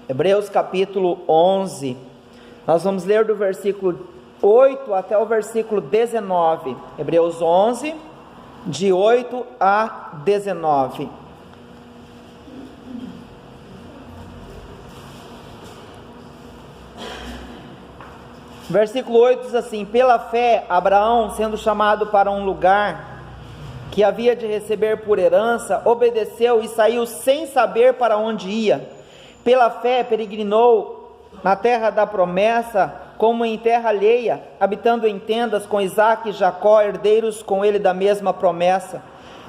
Hebreus capítulo 11, nós vamos ler do versículo 8 até o versículo 19, Hebreus 11, de 8 a 19. Versículo 8 diz assim: pela fé, Abraão, sendo chamado para um lugar que havia de receber por herança, obedeceu e saiu sem saber para onde ia. Pela fé peregrinou na terra da promessa, como em terra alheia, habitando em tendas com Isaque e Jacó, herdeiros com ele da mesma promessa,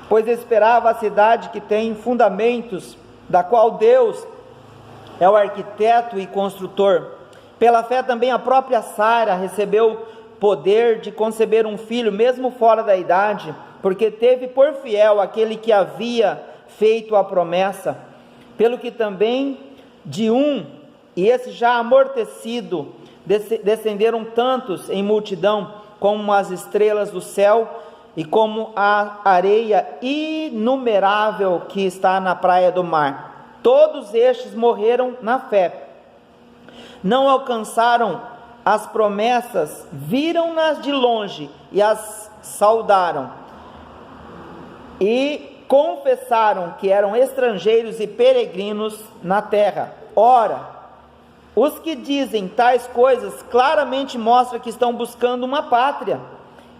pois esperava a cidade que tem fundamentos, da qual Deus é o arquiteto e construtor. Pela fé também a própria Sara recebeu poder de conceber um filho, mesmo fora da idade, porque teve por fiel aquele que havia feito a promessa. Pelo que também de um, e esse já amortecido, descenderam tantos em multidão, como as estrelas do céu, e como a areia inumerável que está na praia do mar. Todos estes morreram na fé, não alcançaram as promessas, viram-nas de longe e as saudaram, e confessaram que eram estrangeiros e peregrinos na terra. Ora, os que dizem tais coisas claramente mostram que estão buscando uma pátria,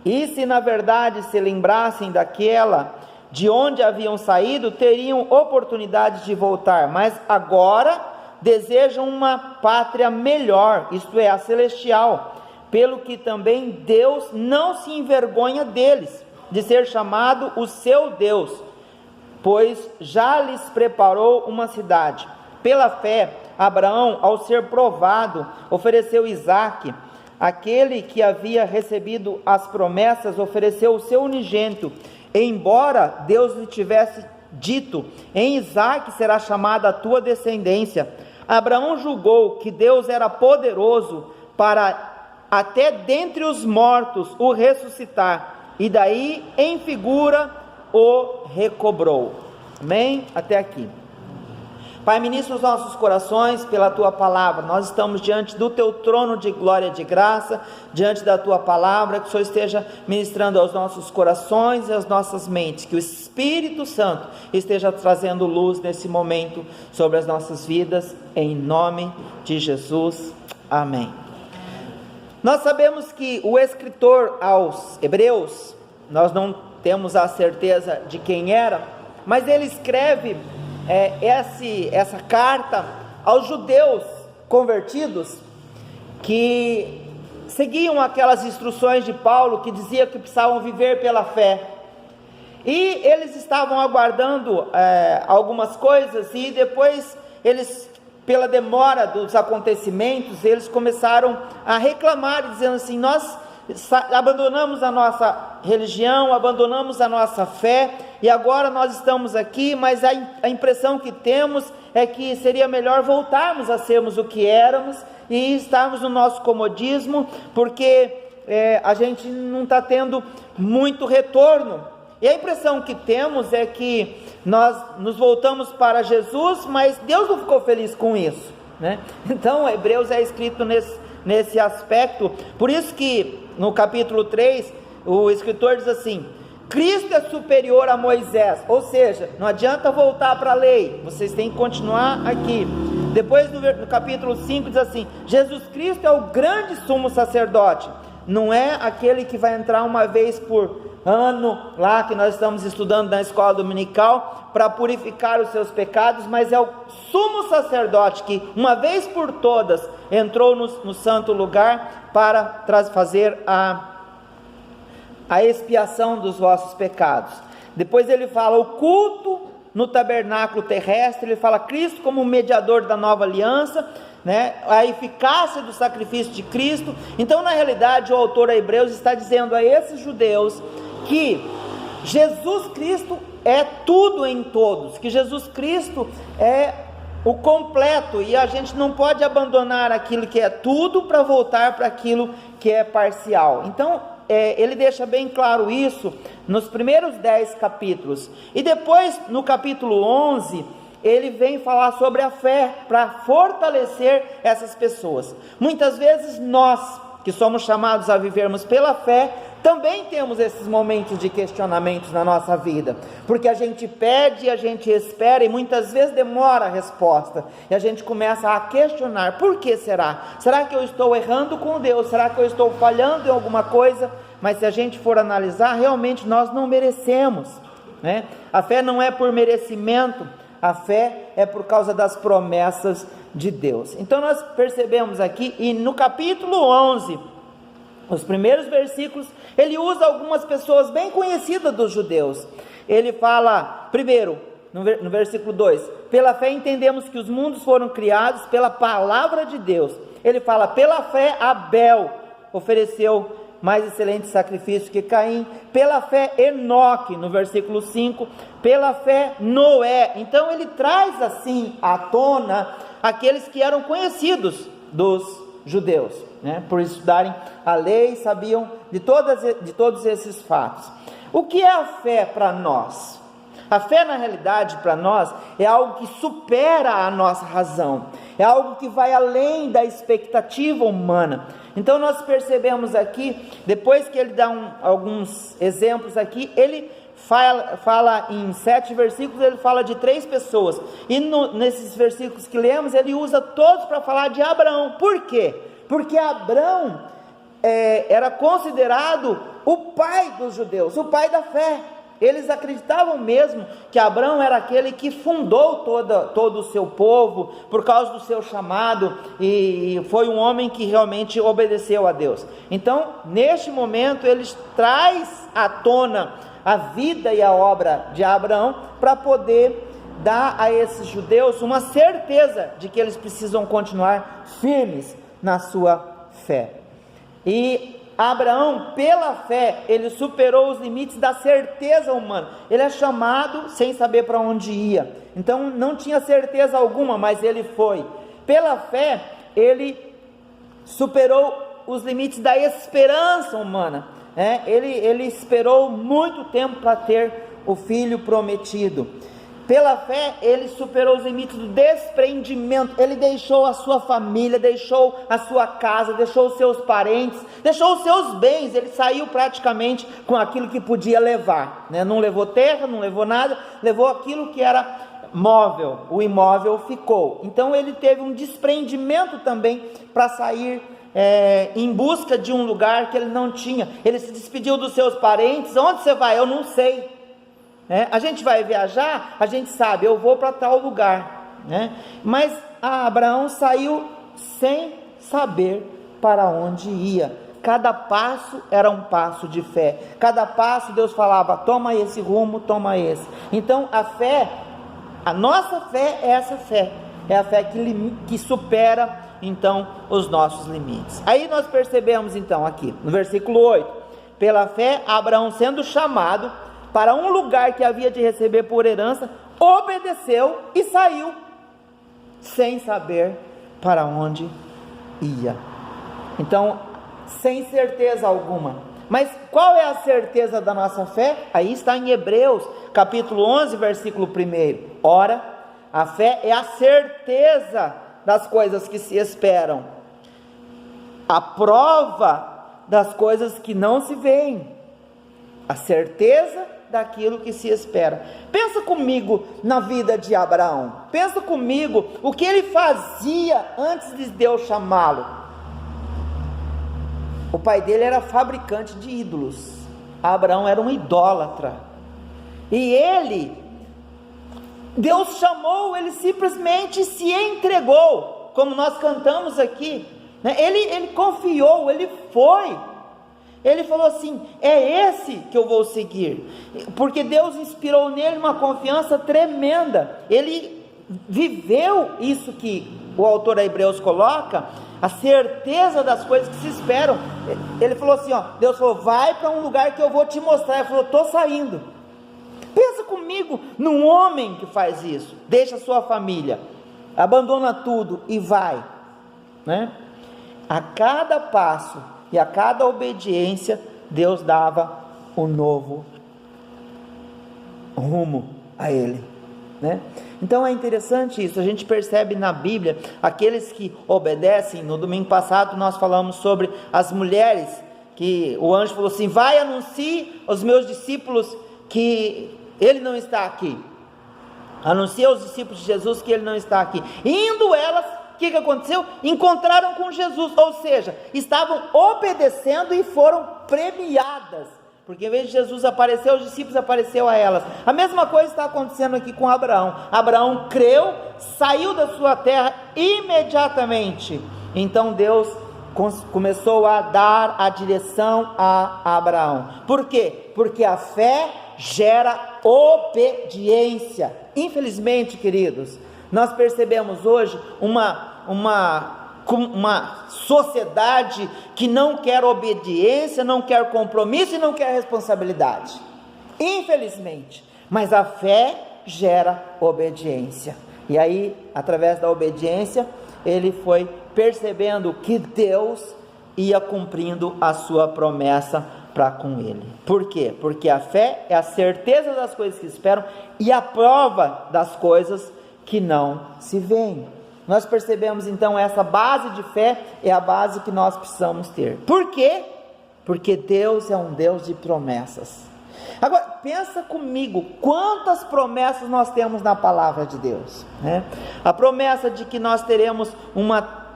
e se na verdade se lembrassem daquela de onde haviam saído, teriam oportunidade de voltar, mas agora desejam uma pátria melhor, isto é, a celestial, pelo que também Deus não se envergonha deles, de ser chamado o seu Deus, pois já lhes preparou uma cidade. Pela fé, Abraão, ao ser provado, ofereceu Isaque. Aquele que havia recebido as promessas ofereceu o seu unigênito, embora Deus lhe tivesse dito: em Isaque será chamada a tua descendência. Abraão julgou que Deus era poderoso para até dentre os mortos o ressuscitar, e daí em figura o recobrou. Amém? Até aqui. Pai, ministra os nossos corações pela Tua Palavra. Nós estamos diante do Teu trono de glória e de graça, diante da Tua Palavra, que o Senhor esteja ministrando aos nossos corações e às nossas mentes, que o Espírito Santo esteja trazendo luz nesse momento sobre as nossas vidas, em nome de Jesus. Amém. Nós sabemos que o escritor aos Hebreus, nós não temos a certeza de quem era, mas ele escreve essa carta aos judeus convertidos que seguiam aquelas instruções de Paulo, que dizia que precisavam viver pela fé, e eles estavam aguardando algumas coisas, e depois eles, pela demora dos acontecimentos, eles começaram a reclamar, dizendo assim: nós abandonamos a nossa religião, abandonamos a nossa fé, e agora nós estamos aqui, mas a impressão que temos é que seria melhor voltarmos a sermos o que éramos e estarmos no nosso comodismo, porque a gente não está tendo muito retorno. E a impressão que temos é que nós nos voltamos para Jesus, mas Deus não ficou feliz com isso, né? Então Hebreus é escrito nesse aspecto. Por isso que no capítulo 3 o escritor diz assim: Cristo é superior a Moisés, ou seja, não adianta voltar para a lei, vocês têm que continuar aqui. Depois no capítulo 5 diz assim: Jesus Cristo é o grande sumo sacerdote, não é aquele que vai entrar uma vez por ano, lá que nós estamos estudando na escola dominical, para purificar os seus pecados, mas é o sumo sacerdote que uma vez por todas entrou no santo lugar para fazer a expiação dos vossos pecados. Depois ele fala o culto no tabernáculo terrestre, ele fala Cristo como mediador da nova aliança, né? A eficácia do sacrifício de Cristo. Então, na realidade, o autor a Hebreus está dizendo a esses judeus que Jesus Cristo é tudo em todos, que Jesus Cristo é o completo, e a gente não pode abandonar aquilo que é tudo para voltar para aquilo que é parcial. Então ele deixa bem claro isso nos primeiros 10 capítulos, e depois no capítulo 11 ele vem falar sobre a fé para fortalecer essas pessoas. Muitas vezes nós, que somos chamados a vivermos pela fé, também temos esses momentos de questionamentos na nossa vida, porque a gente pede, a gente espera e muitas vezes demora a resposta, e a gente começa a questionar: por que será? Será que eu estou errando com Deus? Será que eu estou falhando em alguma coisa? Mas se a gente for analisar, realmente nós não merecemos, né? A fé não é por merecimento, a fé é por causa das promessas de Deus. Então nós percebemos aqui, e no capítulo 11, os primeiros versículos, ele usa algumas pessoas bem conhecidas dos judeus. Ele fala, primeiro, no versículo 2, pela fé entendemos que os mundos foram criados pela palavra de Deus. Ele fala, pela fé Abel ofereceu mais excelente sacrifício que Caim. Pela fé Enoque, no versículo 5, pela fé Noé. Então ele traz assim à tona aqueles que eram conhecidos dos judeus, né? Por estudarem a lei, sabiam de todos esses fatos. O que é a fé para nós? A fé, na realidade, para nós, é algo que supera a nossa razão, é algo que vai além da expectativa humana. Então nós percebemos aqui, depois que ele dá alguns exemplos aqui, ele fala em 7 versículos, ele fala de 3 pessoas, e nesses versículos que lemos, ele usa todos para falar de Abraão. Por quê? Porque Abraão era considerado o pai dos judeus, o pai da fé. Eles acreditavam mesmo que Abraão era aquele que fundou todo o seu povo, por causa do seu chamado, e foi um homem que realmente obedeceu a Deus. Então, neste momento, ele traz à tona a vida e a obra de Abraão, para poder dar a esses judeus uma certeza de que eles precisam continuar firmes na sua fé. E Abraão, pela fé, ele superou os limites da certeza humana. Ele é chamado sem saber para onde ia, então não tinha certeza alguma, mas ele foi. Pela fé, ele superou os limites da esperança humana, né? Ele esperou muito tempo para ter o filho prometido. Pela fé, ele superou os limites do desprendimento. Ele deixou a sua família, deixou a sua casa, deixou os seus parentes, deixou os seus bens. Ele saiu praticamente com aquilo que podia levar, né? Não levou terra, não levou nada, levou aquilo que era móvel, o imóvel ficou. Então ele teve um desprendimento também para sair em busca de um lugar que ele não tinha. Ele se despediu dos seus parentes. Onde você vai? Eu não sei. A gente vai viajar, a gente sabe, eu vou para tal lugar, né? Mas Abraão saiu sem saber para onde ia. Cada passo era um passo de fé, cada passo Deus falava, toma esse rumo, toma esse. Então a fé, a nossa fé é essa fé, é a fé que supera então os nossos limites. Aí nós percebemos então aqui no versículo 8, pela fé Abraão, sendo chamado para um lugar que havia de receber por herança, obedeceu e saiu, sem saber para onde ia. Então, sem certeza alguma. Mas qual é a certeza da nossa fé? Aí está em Hebreus, capítulo 11, versículo 1. Ora, a fé é a certeza das coisas que se esperam, a prova das coisas que não se veem, a certeza daquilo que se espera. Pensa comigo na vida de Abraão, pensa comigo o que ele fazia antes de Deus chamá-lo. O pai dele era fabricante de ídolos, Abraão era um idólatra, e Deus chamou, ele simplesmente se entregou, como nós cantamos aqui, né? Ele confiou, ele foi. Ele falou assim, é esse que eu vou seguir, porque Deus inspirou nele uma confiança tremenda. Ele viveu isso que o autor a Hebreus coloca, a certeza das coisas que se esperam. Ele falou assim, Deus falou, vai para um lugar que eu vou te mostrar. Ele falou, estou saindo. Pensa comigo num homem que faz isso, deixa a sua família, abandona tudo e vai, né? A cada passo e a cada obediência, Deus dava um novo rumo a ele, né? Então é interessante isso, a gente percebe na Bíblia, aqueles que obedecem. No domingo passado nós falamos sobre as mulheres, que o anjo falou assim: vai, anuncie aos meus discípulos que ele não está aqui. Anuncia aos discípulos de Jesus que ele não está aqui. Indo elas, o que aconteceu? Encontraram com Jesus, ou seja, estavam obedecendo e foram premiadas, porque em vez de Jesus aparecer aos discípulos, apareceu a elas. A mesma coisa está acontecendo aqui com Abraão. Abraão creu, saiu da sua terra imediatamente. Então Deus começou a dar a direção a Abraão. Por quê? Porque a fé gera obediência. Infelizmente, queridos, nós percebemos hoje uma sociedade que não quer obediência, não quer compromisso e não quer responsabilidade, infelizmente. Mas a fé gera obediência, e aí, através da obediência, ele foi percebendo que Deus ia cumprindo a sua promessa para com ele. Por quê? Porque a fé é a certeza das coisas que esperam e a prova das coisas que não se veem. Nós percebemos então essa base de fé é a base que nós precisamos ter. Por quê? Porque Deus é um Deus de promessas. Agora, pensa comigo, quantas promessas nós temos na palavra de Deus, né? A promessa de que nós teremos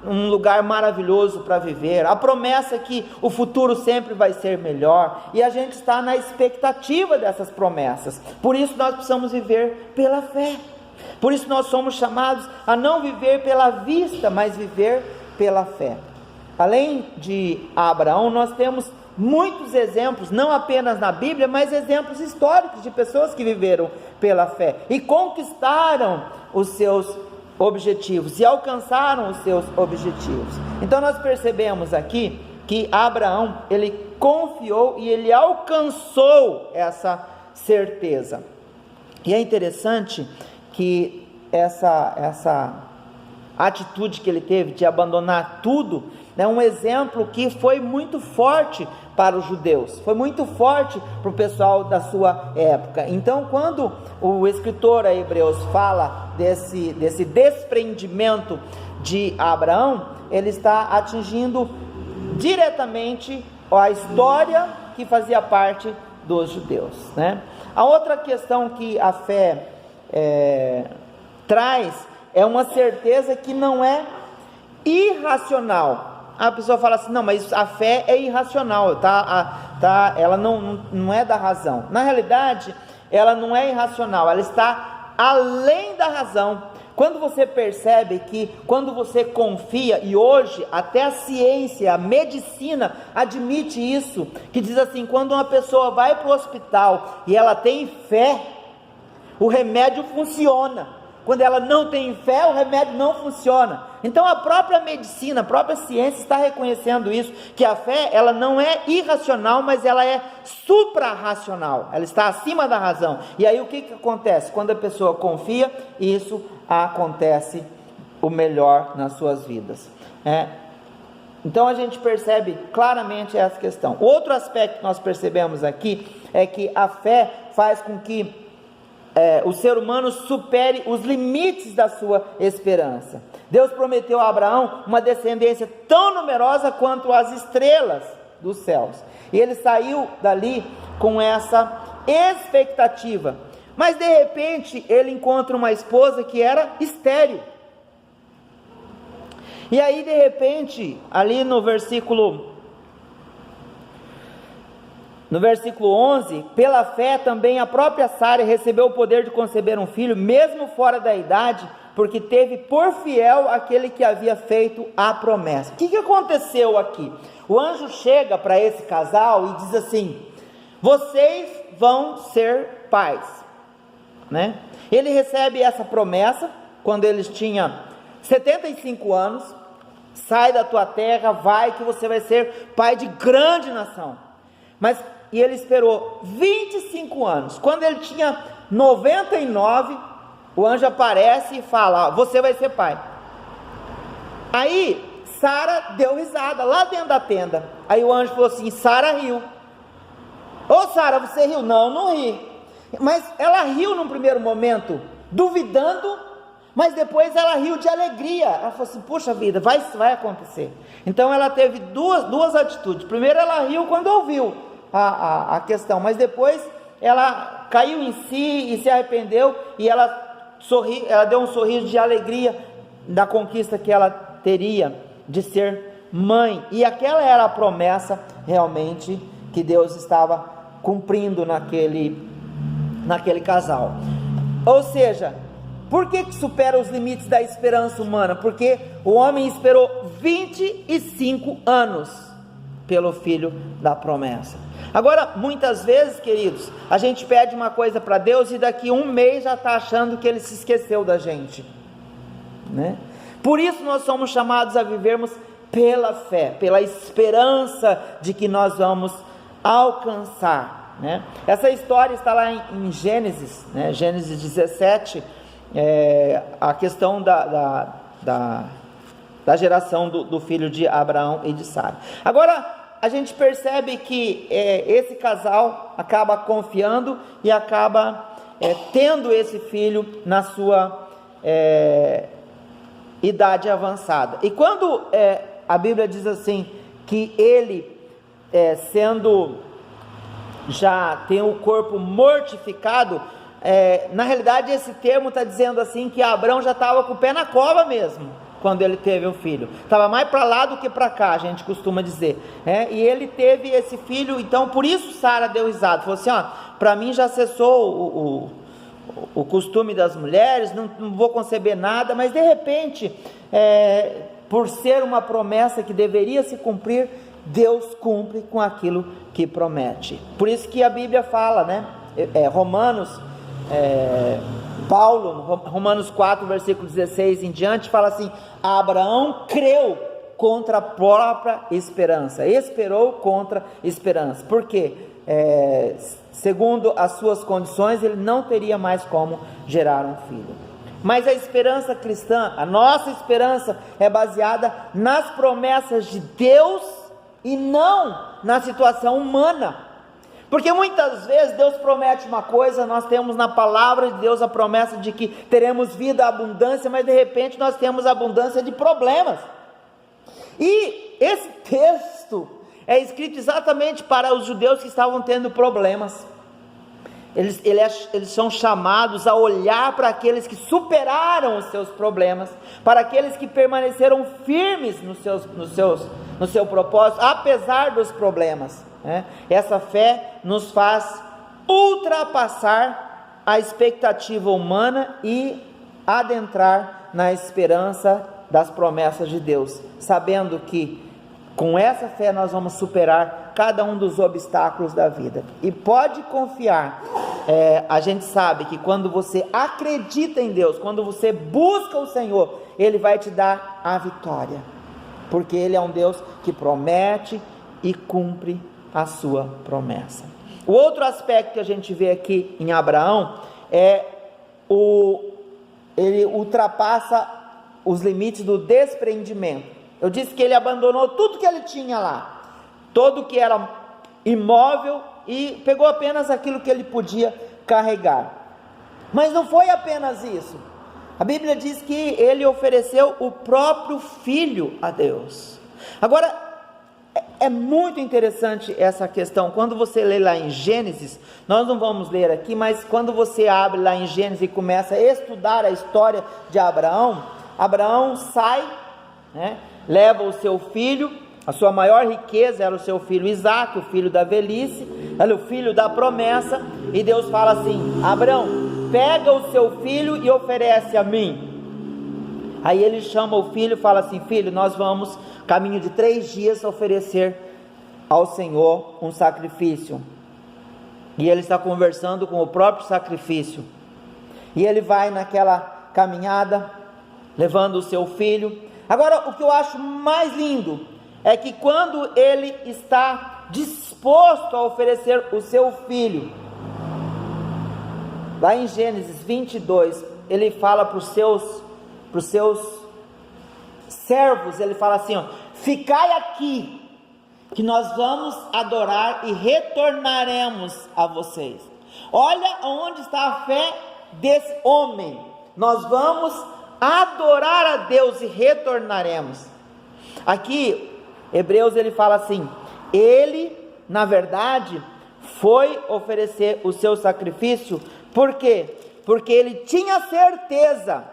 um lugar maravilhoso para viver, a promessa que o futuro sempre vai ser melhor, e a gente está na expectativa dessas promessas. Por isso nós precisamos viver pela fé. Por isso nós somos chamados a não viver pela vista, mas viver pela fé. Além de Abraão, nós temos muitos exemplos, não apenas na Bíblia, mas exemplos históricos de pessoas que viveram pela fé e conquistaram os seus objetivos e alcançaram os seus objetivos. Então nós percebemos aqui que Abraão, ele confiou e ele alcançou essa certeza. E é interessante que essa atitude que ele teve de abandonar tudo, é um exemplo que foi muito forte para os judeus, foi muito forte para o pessoal da sua época. Então, quando o escritor a Hebreus fala desse desprendimento de Abraão, ele está atingindo diretamente a história que fazia parte dos judeus, né? A outra questão que a fé traz é uma certeza que não é irracional. A pessoa fala assim: não, mas a fé é irracional, ela não é da razão. Na realidade, ela não é irracional, ela está além da razão. Quando você percebe que, quando você confia, e hoje até a ciência, a medicina admite isso, que diz assim: quando uma pessoa vai para o hospital e ela tem fé, o remédio funciona. Quando ela não tem fé, o remédio não funciona. Então a própria medicina, a própria ciência está reconhecendo isso, que a fé, ela não é irracional, mas ela é suprarracional, ela está acima da razão. E aí o que acontece? Quando a pessoa confia, isso acontece o melhor nas suas vidas, Então a gente percebe claramente essa questão. Outro aspecto que nós percebemos aqui é que a fé faz com que o ser humano supere os limites da sua esperança. Deus prometeu a Abraão uma descendência tão numerosa quanto as estrelas dos céus, e ele saiu dali com essa expectativa, mas de repente ele encontra uma esposa que era estéril, e aí de repente, ali no versículo 11, pela fé também a própria Sara recebeu o poder de conceber um filho, mesmo fora da idade, porque teve por fiel aquele que havia feito a promessa. O que aconteceu aqui? O anjo chega para esse casal e diz assim: vocês vão ser pais, né? Ele recebe essa promessa quando eles tinham 75 anos, sai da tua terra, vai que você vai ser pai de grande nação. E ele esperou 25 anos, quando ele tinha 99, o anjo aparece e fala: você vai ser pai. Aí Sara deu risada, lá dentro da tenda. Aí o anjo falou assim: Sara riu. Ô Sara, você riu? Não ri. Mas ela riu num primeiro momento, duvidando, mas depois ela riu de alegria. Ela falou assim: puxa vida, vai acontecer. Então ela teve duas atitudes. Primeiro, ela riu quando ouviu a questão, mas depois ela caiu em si e se arrependeu, e ela deu um sorriso de alegria da conquista que ela teria de ser mãe. E aquela era a promessa realmente que Deus estava cumprindo naquele casal. Ou seja, por que supera os limites da esperança humana? Porque o homem esperou 25 anos pelo filho da promessa. Agora, muitas vezes, queridos, a gente pede uma coisa para Deus e daqui um mês já está achando que Ele se esqueceu da gente, né? Por isso nós somos chamados a vivermos pela fé, pela esperança de que nós vamos alcançar, né? Essa história está lá em Gênesis, né? Gênesis 17, a questão da geração do filho de Abraão e de Sara. Agora, a gente percebe que esse casal acaba confiando e acaba tendo esse filho na sua idade avançada. E quando a Bíblia diz assim, que ele sendo, já tem o corpo mortificado, na realidade esse termo está dizendo assim, que Abraão já estava com o pé na cova mesmo, quando ele teve um filho, estava mais para lá do que para cá, a gente costuma dizer, e ele teve esse filho. Então por isso Sara deu risada, falou assim: para mim já cessou o costume das mulheres, não vou conceber nada. Mas de repente, por ser uma promessa que deveria se cumprir, Deus cumpre com aquilo que promete. Por isso que a Bíblia fala, né? Romanos 4, versículo 16 em diante, fala assim: Abraão creu contra a própria esperança, esperou contra a esperança, porque segundo as suas condições, ele não teria mais como gerar um filho. Mas a esperança cristã, a nossa esperança, é baseada nas promessas de Deus e não na situação humana. Porque muitas vezes Deus promete uma coisa, nós temos na palavra de Deus a promessa de que teremos vida, abundância, mas de repente nós temos abundância de problemas. E esse texto é escrito exatamente para os judeus que estavam tendo problemas. Eles são chamados a olhar para aqueles que superaram os seus problemas, para aqueles que permaneceram firmes no seu propósito, apesar dos problemas, né? Essa fé nos faz ultrapassar a expectativa humana e adentrar na esperança das promessas de Deus, sabendo que com essa fé nós vamos superar cada um dos obstáculos da vida. E pode confiar, a gente sabe que quando você acredita em Deus, quando você busca o Senhor, Ele vai te dar a vitória, porque Ele é um Deus que promete e cumpre a sua promessa. O outro aspecto que a gente vê aqui em Abraão ele ultrapassa os limites do desprendimento. Eu disse que ele abandonou tudo que ele tinha lá, todo que era imóvel, e pegou apenas aquilo que ele podia carregar. Mas não foi apenas isso. A Bíblia diz que ele ofereceu o próprio filho a Deus. Agora, é muito interessante essa questão. Quando você lê lá em Gênesis, nós não vamos ler aqui, mas quando você abre lá em Gênesis e começa a estudar a história de Abraão, Abraão sai, né, leva o seu filho, a sua maior riqueza era o seu filho Isaque, o filho da velhice, o filho da promessa, e Deus fala assim: Abraão, pega o seu filho e oferece a mim. Aí ele chama o filho e fala assim: filho, nós vamos, caminho de 3 dias, oferecer ao Senhor um sacrifício. E ele está conversando com o próprio sacrifício, e ele vai naquela caminhada, levando o seu filho. Agora, o que eu acho mais lindo é que quando ele está disposto a oferecer o seu filho, lá em Gênesis 22, ele fala para os seus servos, ele fala assim: ficai aqui, que nós vamos adorar e retornaremos a vocês. Olha onde está a fé desse homem, nós vamos adorar a Deus e retornaremos. Aqui, Hebreus ele fala assim, ele, na verdade, foi oferecer o seu sacrifício, por quê? Porque ele tinha certeza,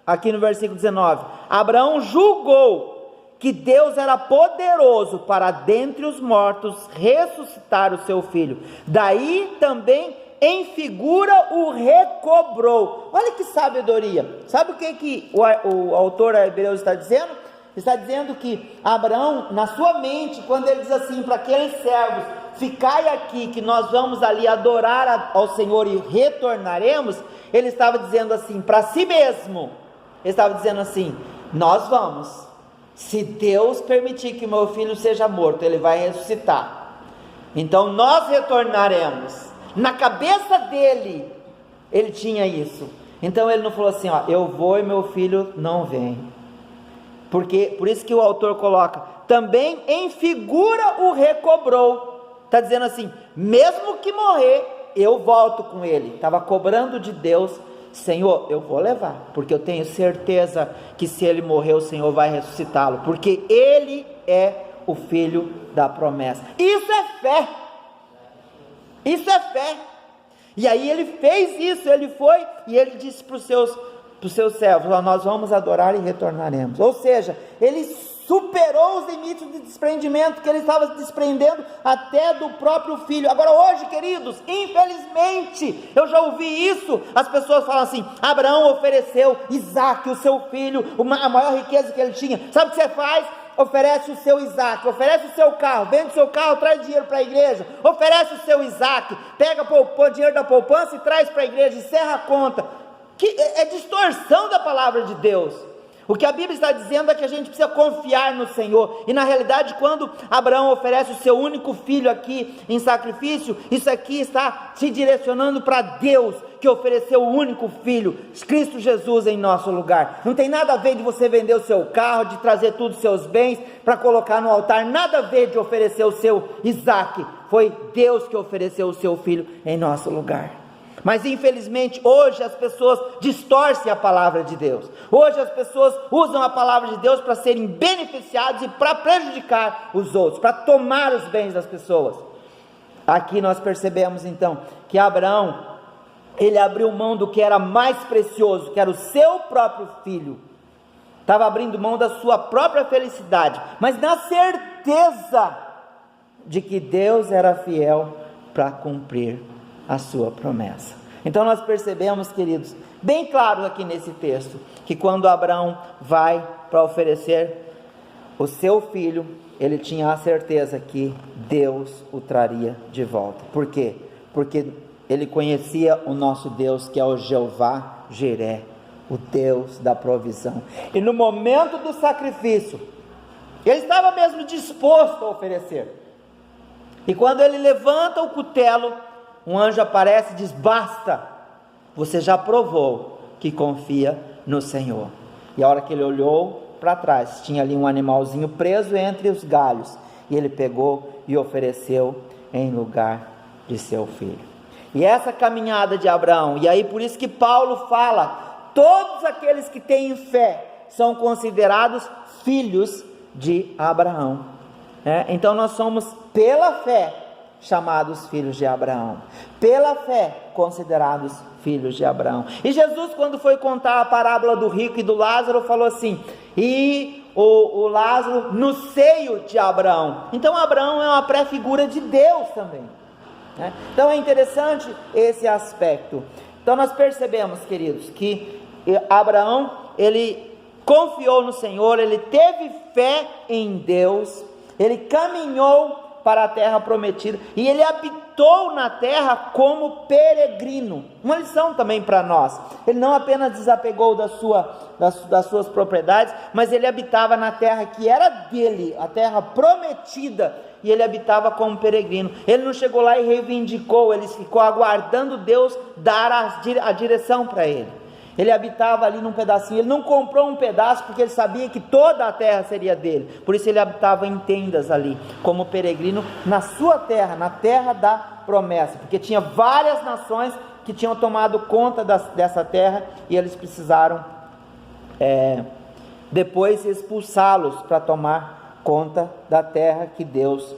aqui no versículo 19, Abraão julgou que Deus era poderoso para dentre os mortos ressuscitar o seu filho, daí também em figura o recobrou. Olha que sabedoria. Sabe o que o autor Hebreus está dizendo? Está dizendo que Abraão, na sua mente, quando ele diz assim para aqueles servos, ficai aqui que nós vamos ali adorar ao Senhor e retornaremos, ele estava dizendo assim para si mesmo, ele estava dizendo assim, nós vamos, se Deus permitir que meu filho seja morto, ele vai ressuscitar, então nós retornaremos. Na cabeça dele, ele tinha isso, então ele não falou assim, ó, eu vou e meu filho não vem, porque, por isso que o autor coloca, também em figura o recobrou, está dizendo assim, mesmo que morrer, eu volto com ele, estava cobrando de Deus, Senhor, eu vou levar, porque eu tenho certeza que se ele morrer, o Senhor vai ressuscitá-lo, porque ele é o filho da promessa. Isso é fé, isso é fé. E aí ele fez isso, ele foi e ele disse para os seus servos, nós vamos adorar e retornaremos. Ou seja, ele superou os limites de desprendimento que ele estava desprendendo até do próprio filho. Agora hoje, queridos, infelizmente, eu já ouvi isso, as pessoas falam assim, Abraão ofereceu Isaque, o seu filho, a maior riqueza que ele tinha. Sabe o que você faz? Oferece o seu Isaque, oferece o seu carro, vende o seu carro, traz dinheiro para a igreja, oferece o seu Isaque, pega o dinheiro da poupança e traz para a igreja, encerra a conta. Que é distorção da palavra de Deus. O que a Bíblia está dizendo é que a gente precisa confiar no Senhor, e na realidade quando Abraão oferece o seu único filho aqui em sacrifício, isso aqui está se direcionando para Deus, que ofereceu o único filho, Cristo Jesus em nosso lugar. Não tem nada a ver de você vender o seu carro, de trazer todos os seus bens para colocar no altar, nada a ver de oferecer o seu Isaque, foi Deus que ofereceu o seu filho em nosso lugar. Mas infelizmente hoje as pessoas distorcem a palavra de Deus, hoje as pessoas usam a palavra de Deus para serem beneficiados e para prejudicar os outros, para tomar os bens das pessoas. Aqui nós percebemos então que Abraão, ele abriu mão do que era mais precioso, que era o seu próprio filho, estava abrindo mão da sua própria felicidade, mas na certeza de que Deus era fiel para cumprir a sua promessa. Então nós percebemos, queridos, bem claro aqui nesse texto, que quando Abraão vai para oferecer o seu filho, ele tinha a certeza que Deus o traria de volta. Por quê? Porque ele conhecia o nosso Deus, que é o Jeová Jiré, o Deus da provisão. E no momento do sacrifício, ele estava mesmo disposto a oferecer. E quando ele levanta o cutelo, um anjo aparece e diz, basta, você já provou que confia no Senhor. E a hora que ele olhou para trás, tinha ali um animalzinho preso entre os galhos, e ele pegou e ofereceu em lugar de seu filho. E essa caminhada de Abraão, e aí por isso que Paulo fala, todos aqueles que têm fé, são considerados filhos de Abraão, então nós somos pela fé, chamados filhos de Abraão, pela fé considerados filhos de Abraão. E Jesus, quando foi contar a parábola do rico e do Lázaro, falou assim, e o Lázaro no seio de Abraão. Então Abraão é uma pré-figura de Deus também, então é interessante esse aspecto. Então nós percebemos, queridos, que Abraão, ele confiou no Senhor, ele teve fé em Deus, ele caminhou para a terra prometida, e ele habitou na terra como peregrino. Uma lição também para nós, ele não apenas desapegou das suas propriedades, mas ele habitava na terra que era dele, a terra prometida, e ele habitava como peregrino. Ele não chegou lá e reivindicou, ele ficou aguardando Deus dar a direção para ele. Ele habitava ali num pedacinho, ele não comprou um pedaço porque ele sabia que toda a terra seria dele, por isso ele habitava em tendas ali, como peregrino na sua terra, na terra da promessa, porque tinha várias nações que tinham tomado conta dessa terra, e eles precisaram depois expulsá-los para tomar conta da terra que Deus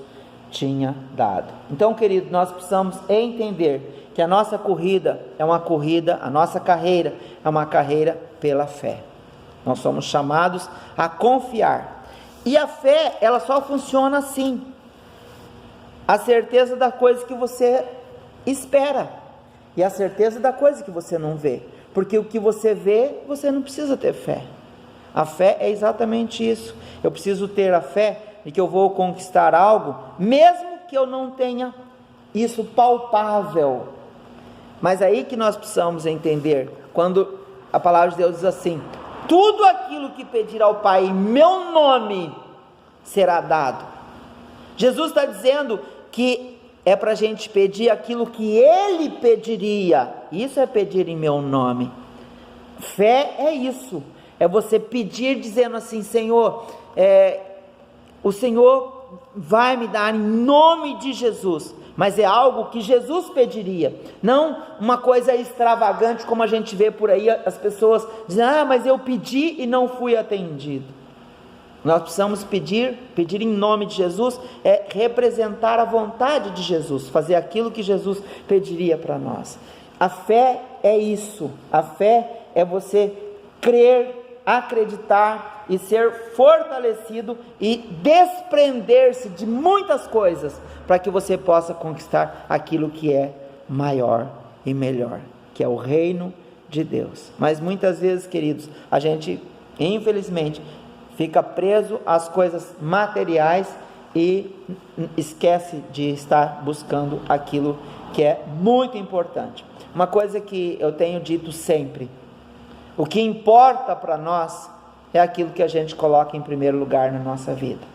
tinha dado. Então, querido, nós precisamos entender que a nossa corrida é uma corrida, a nossa carreira é uma carreira pela fé. Nós somos chamados a confiar, e a fé, ela só funciona assim: a certeza da coisa que você espera, e a certeza da coisa que você não vê, porque o que você vê, você não precisa ter fé. A fé é exatamente isso. Eu preciso ter a fé de que eu vou conquistar algo, mesmo que eu não tenha isso palpável. Mas aí que nós precisamos entender, quando a palavra de Deus diz assim: tudo aquilo que pedir ao Pai em meu nome será dado. Jesus está dizendo que é para a gente pedir aquilo que Ele pediria. Isso é pedir em meu nome. Fé é isso, é você pedir dizendo assim: Senhor, o Senhor vai me dar em nome de Jesus, mas é algo que Jesus pediria, não uma coisa extravagante como a gente vê por aí, as pessoas dizem: mas eu pedi e não fui atendido. Nós precisamos pedir em nome de Jesus, é representar a vontade de Jesus, fazer aquilo que Jesus pediria para nós. A fé é isso, a fé é você crer, acreditar e ser fortalecido e desprender-se de muitas coisas, para que você possa conquistar aquilo que é maior e melhor, que é o reino de Deus. Mas muitas vezes, queridos, a gente, infelizmente, fica preso às coisas materiais e esquece de estar buscando aquilo que é muito importante. Uma coisa que eu tenho dito sempre: o que importa para nós é aquilo que a gente coloca em primeiro lugar na nossa vida.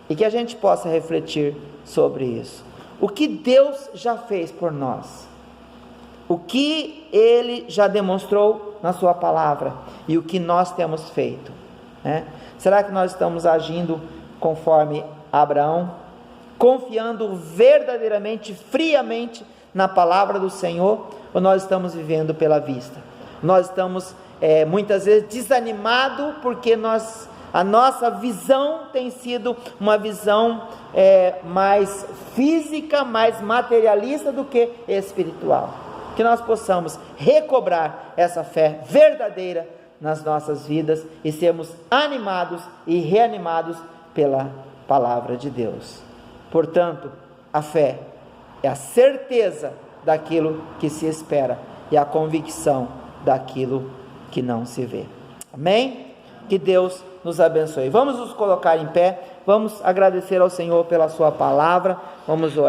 E que a gente possa refletir sobre isso. O que Deus já fez por nós, o que Ele já demonstrou na sua palavra, e o que nós temos feito, né? Será que nós estamos agindo conforme Abraão, confiando verdadeiramente, friamente na palavra do Senhor, ou nós estamos vivendo pela vista? Nós estamos muitas vezes desanimados porque a nossa visão tem sido uma visão mais física, mais materialista do que espiritual. Que nós possamos recobrar essa fé verdadeira nas nossas vidas e sermos animados e reanimados pela palavra de Deus. Portanto, a fé é a certeza daquilo que se espera e a convicção daquilo que não se vê. Amém? Que Deus nos abençoe. Vamos nos colocar em pé, vamos agradecer ao Senhor pela sua palavra, vamos orar.